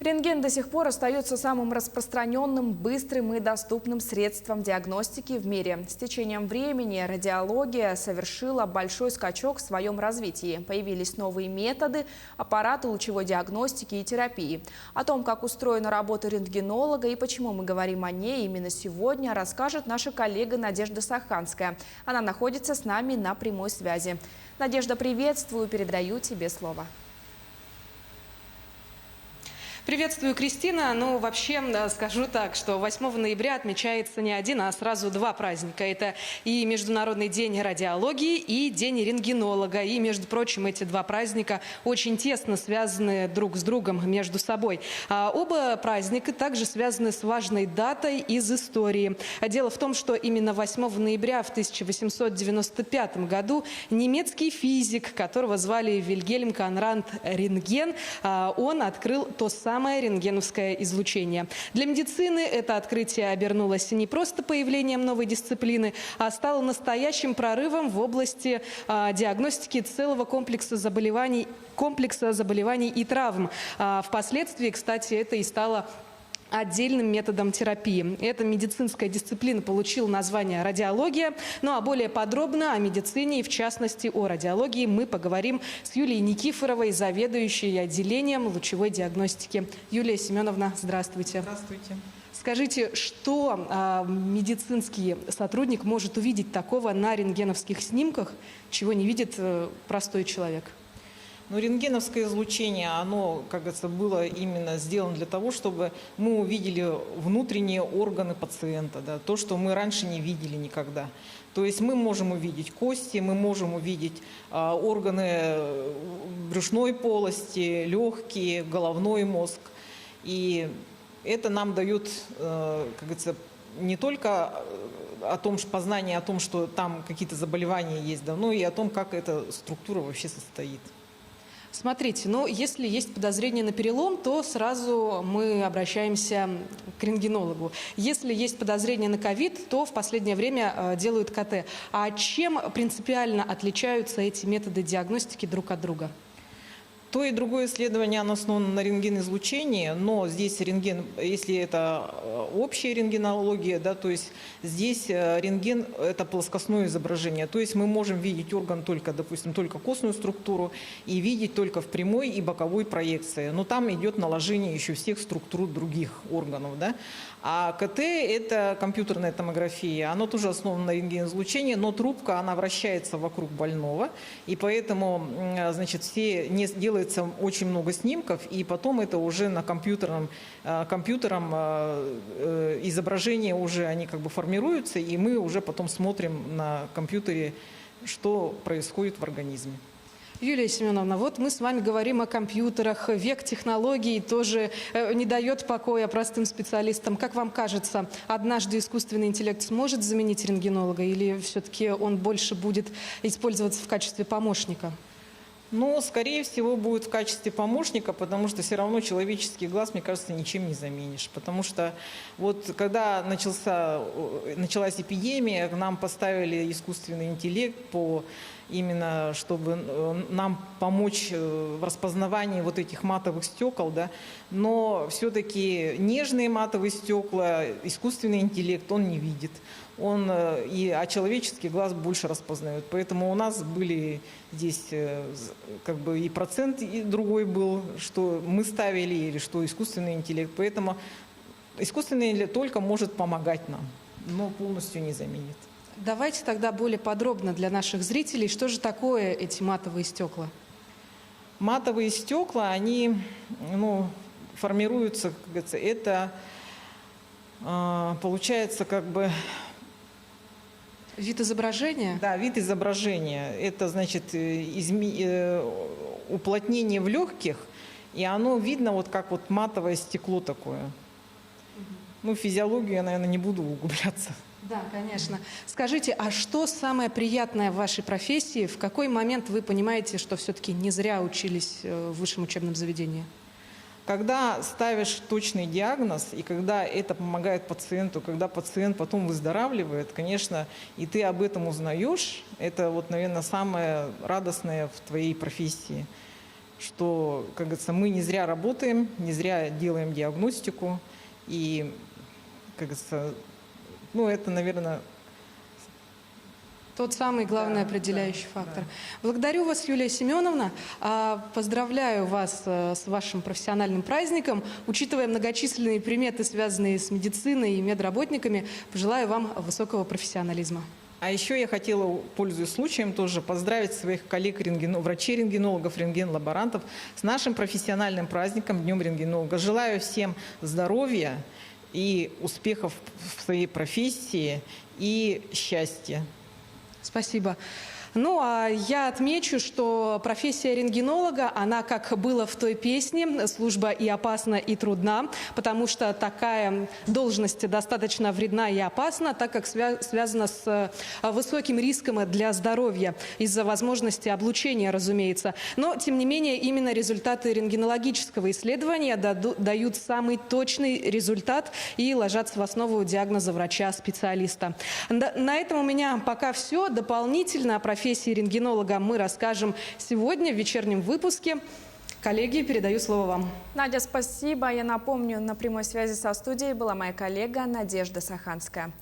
Рентген до сих пор остается самым распространенным, быстрым и доступным средством диагностики в мире. С течением времени радиология совершила большой скачок в своем развитии. Появились новые методы, аппараты лучевой диагностики и терапии. О том, как устроена работа рентгенолога и почему мы говорим о ней именно сегодня, расскажет наша коллега Надежда Саханская. Она находится с нами на прямой связи. Надежда, приветствую, передаю тебе слово. Приветствую, Кристина. Ну, вообще, скажу так, что 8 ноября отмечается не один, а сразу два праздника. Это и Международный день радиологии, и День рентгенолога. И, между прочим, эти два праздника очень тесно связаны друг с другом между собой. Оба праздника также связаны с важной датой из истории. Дело в том, что именно 8 ноября в 1895 году немецкий физик, которого звали Вильгельм Конрад Рентген, он открыл то самое рентгеновское излучение. Для медицины это открытие обернулось не просто появлением новой дисциплины, а стало настоящим прорывом в области диагностики целого комплекса заболеваний и травм. Впоследствии, кстати, это и стало отдельным методом терапии. Эта медицинская дисциплина получила название радиология. Ну а более подробно о медицине и в частности о радиологии мы поговорим с Юлией Никифоровой, заведующей отделением лучевой диагностики. Юлия Семеновна, здравствуйте. Здравствуйте. Скажите, что медицинский сотрудник может увидеть такого на рентгеновских снимках, чего не видит простой человек? Но рентгеновское излучение, оно, как говорится, было именно сделано для того, чтобы мы увидели внутренние органы пациента, да, то, что мы раньше не видели никогда. То есть мы можем увидеть кости, мы можем увидеть органы брюшной полости, легкие, головной мозг. И это нам дает, как говорится, не только познание о том, что там какие-то заболевания есть, да, но и о том, как эта структура вообще состоит. Смотрите, ну, если есть подозрение на перелом, то сразу мы обращаемся к рентгенологу. Если есть подозрение на ковид, то в последнее время делают КТ. А чем принципиально отличаются эти методы диагностики друг от друга? То и другое исследование, оно основано на рентгенизлучении, но здесь рентген, если это общая рентгенология, да, то есть здесь рентген – это плоскостное изображение. То есть мы можем видеть орган только, допустим, только костную структуру и видеть только в прямой и боковой проекции. Но там идет наложение еще всех структур других органов, да. А КТ – это компьютерная томография, оно тоже основано на рентгенизлучении, но трубка, она вращается вокруг больного, и поэтому, значит, делается очень много снимков, и потом это уже на компьютером изображения уже они как бы формируются, и мы уже потом смотрим на компьютере, что происходит в организме. Юлия Семеновна, вот мы с вами говорим о компьютерах. Век технологий тоже не дает покоя простым специалистам. Как вам кажется, однажды искусственный интеллект сможет заменить рентгенолога или все-таки он больше будет использоваться в качестве помощника? Но, скорее всего, будет в качестве помощника, потому что все равно человеческий глаз, мне кажется, ничем не заменишь. Потому что вот когда началась эпидемия, нам поставили искусственный интеллект именно чтобы нам помочь в распознавании вот этих матовых стекол, да. Но все-таки нежные матовые стекла искусственный интеллект он не видит. А человеческий глаз больше распознает. Поэтому у нас были здесь как бы и процент и другой был, что мы ставили, или что искусственный интеллект. Поэтому искусственный интеллект только может помогать нам, но полностью не заменит. Давайте тогда более подробно для наших зрителей, что же такое эти матовые стекла? Матовые стекла, они формируются, как говорится, это получается как бы... Вид изображения? Да, вид изображения. Это значит уплотнение в легких, и оно видно вот как вот матовое стекло такое. Ну, физиологию я, наверное, не буду углубляться. Да, конечно. Скажите, а что самое приятное в вашей профессии? В какой момент вы понимаете, что все-таки не зря учились в высшем учебном заведении? Когда ставишь точный диагноз, и когда это помогает пациенту, когда пациент потом выздоравливает, конечно, и ты об этом узнаешь, это вот, наверное, самое радостное в твоей профессии. что, как говорится, мы не зря работаем, не зря делаем диагностику. И, как говорится, ну, это, наверное... Тот самый главный определяющий фактор. Благодарю вас, Юлия Семеновна. Поздравляю вас с вашим профессиональным праздником. Учитывая многочисленные приметы, связанные с медициной и медработниками, пожелаю вам высокого профессионализма. А еще я хотела, пользуясь случаем, тоже поздравить своих коллег, врачей-рентгенологов, рентген-лаборантов с нашим профессиональным праздником, Днем рентгенолога. Желаю всем здоровья и успехов в своей профессии и счастья. Спасибо. Ну, а я отмечу, что профессия рентгенолога, она, как было в той песне, служба и опасна, и трудна, потому что такая должность достаточно вредна и опасна, так как связана с высоким риском для здоровья из-за возможности облучения, разумеется. Но, тем не менее, именно результаты рентгенологического исследования дают самый точный результат и ложатся в основу диагноза врача-специалиста. На этом у меня пока все. Дополнительно о профессии рентгенолога мы расскажем сегодня в вечернем выпуске. Коллеги, передаю слово вам. Надя, спасибо. Я напомню, на прямой связи со студией была моя коллега Надежда Саханская.